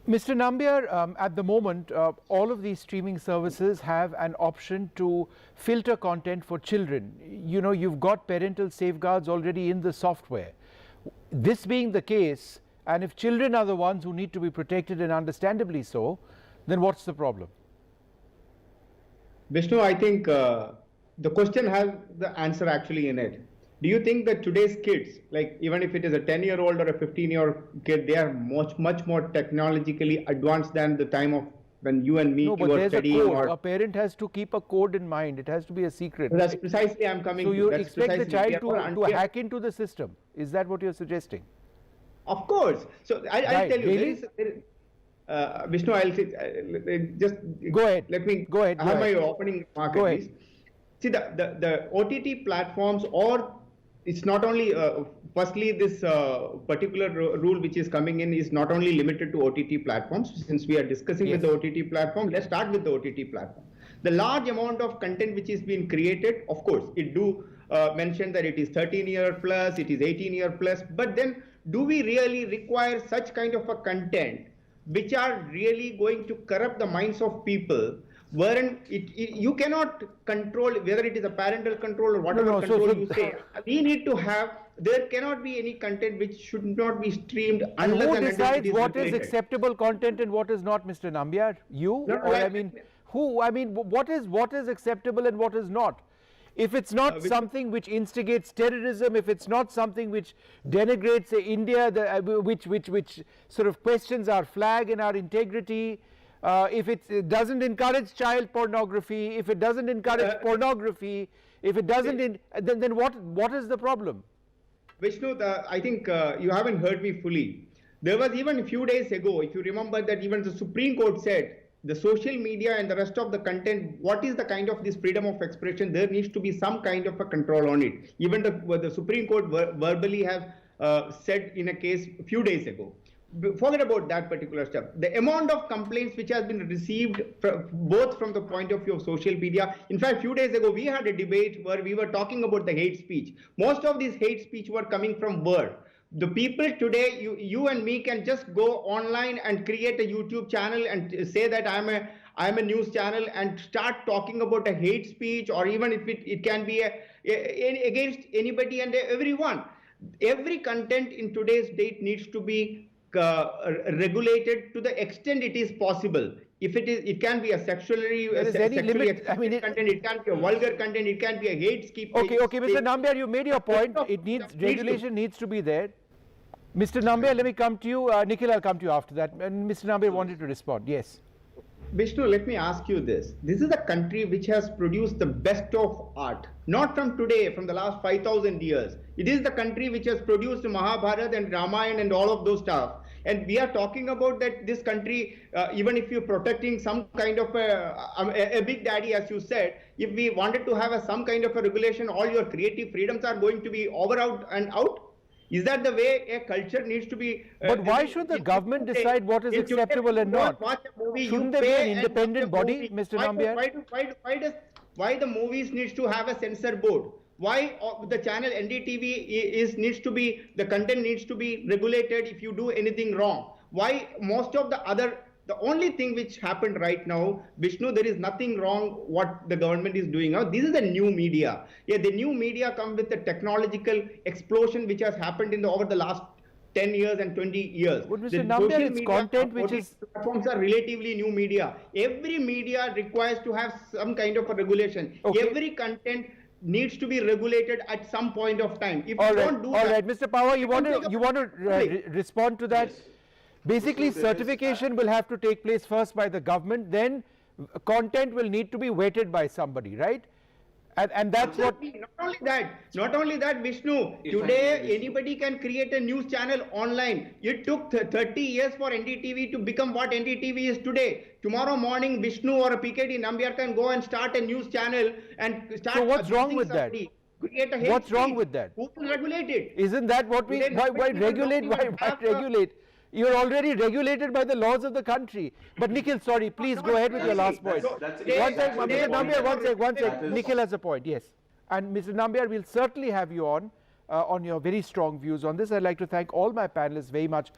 Mr. Nambiar, at the moment, all of these streaming services have an option to filter content for children. You know, you've got parental safeguards already in the software. This being the case, and if children are the ones who need to be protected, and understandably so, then what's the problem? Vishnu, I think the question has the answer actually in it. Do you think that today's kids, like even if it is a 10-year-old or a 15-year-old kid, they are much more technologically advanced than the time of when you and me were studying? No, but there's a code. A parent has to keep a code in mind. It has to be a secret. That's precisely I'm coming to. So you That's expect the child to hack into the system. Is that what you're suggesting? Of course. So I'll tell you. Really? Vishnu, I'll say, just go ahead. Let me go ahead. Have my opening remark at least. See, the OTT platforms, or it's not only, firstly, this particular rule which is coming in is not only limited to OTT platforms. Since we are discussing with the OTT platform, let's start with the OTT platform. The large amount of content which is being created, of course, it do mention that it is 13-year plus, it is 18-year plus, but then do we really require such kind of a content which are really going to corrupt the minds of people, wherein you cannot control whether it is a parental control or whatever control you say. We need to have, there cannot be any content which should not be streamed unless and who decides what is acceptable content and what is not, Mr. Nambiar? You? No, or I mean, who? I mean, what is acceptable and what is not? If it's not something which instigates terrorism, if it's not something which denigrates India, which sort of questions our flag and our integrity, if it doesn't encourage child pornography, if it doesn't encourage pornography, if it doesn't, then what is the problem? Vishnu, I think you haven't heard me fully. There was even a few days ago, if you remember, that even the Supreme Court said, the social media and the rest of the content, what is the kind of this freedom of expression? There needs to be some kind of a control on it. Even the Supreme Court verbally have said in a case a few days ago. Forget about that particular stuff. The amount of complaints which has been received both from the point of view of social media. In fact, a few days ago, we had a debate where we were talking about the hate speech. Most of these hate speech were coming from Word. The people today, you and me can just go online and create a YouTube channel and say that I'm a news channel and start talking about a hate speech, or even if it can be against anybody and everyone. Every content in today's date needs to be regulated to the extent it is possible. If it can be a sexually explicit content, it can be a vulgar content, it can be a hate speech. Okay, Mr. Nambiar, you made your point. It needs regulation needs to be there. Mr. Nambiar, let me come to you. Nikhil, I'll come to you after that. And Mr. Nambiar wanted to respond. Yes. Vishnu, let me ask you this. This is a country which has produced the best of art. Not from today, from the last 5,000 years. It is the country which has produced Mahabharata and Ramayana and all of those stuff. And we are talking about that this country, even if you're protecting some kind of a big daddy, as you said, if we wanted to have some kind of a regulation, all your creative freedoms are going to be over, out and out. Is that the way a culture needs to be? But why should the government decide what is acceptable and not? Shouldn't there be an independent body, Mr. Nambiar? Why the movies needs to have a censor board? Why the channel NDTV needs to be, the content needs to be regulated if you do anything wrong? Why most of the only thing which happened right now, Vishnu, there is nothing wrong what the government is doing now. This is the new media. Yeah, the new media come with the technological explosion which has happened over the last 10 years and 20 years. But Mr. Nambiar, it's content which is... Platforms are relatively new media. Every media requires to have some kind of a regulation. Okay. Every content needs to be regulated at some point of time. If all you right. don't do all that... right, Mr. Pawar, you want to respond to that? Yes. Basically, certification will have to take place first by the government, then content will need to be vetted by somebody, right? And that's exactly. Not only that, Vishnu, today anybody can create a news channel online. It took 30 years for NDTV to become what NDTV is today. Tomorrow morning, Vishnu or a PKD Nambiar can go and start a news channel and start. So what's wrong with that? What's wrong with that? Who will regulate it? Isn't that what we, why regulate? Why regulate? You're already regulated by the laws of the country. But Nikhil, sorry, please go ahead with your last point. One sec, Mr. Nambiar, one sec. Nikhil has a point, yes. And Mr. Nambiar, we'll certainly have you on your very strong views on this. I'd like to thank all my panelists very much.